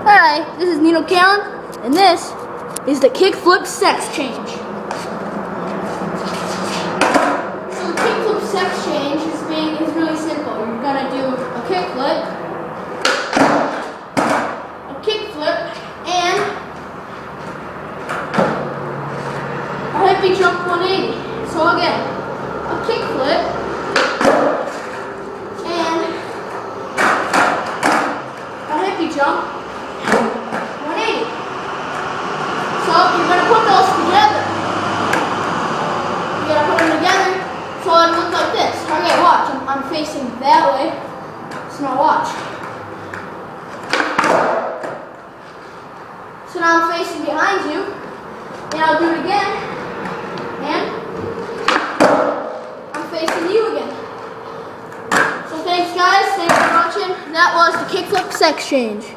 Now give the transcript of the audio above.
Hi, this is Nino Callan, and this is the kickflip sex change. So the kickflip sex change is really simple. You're gonna do a kickflip, and a hippie jump 180. So again, a kickflip. Jump 180. So you're going to put those together. You're going to put them together so it looks like this. Okay, watch. I'm facing that way. So now watch. So now I'm facing behind you. And I'll do it again. And I'm facing you again. So thanks guys. Thanks for watching. That was the kickflip sex change.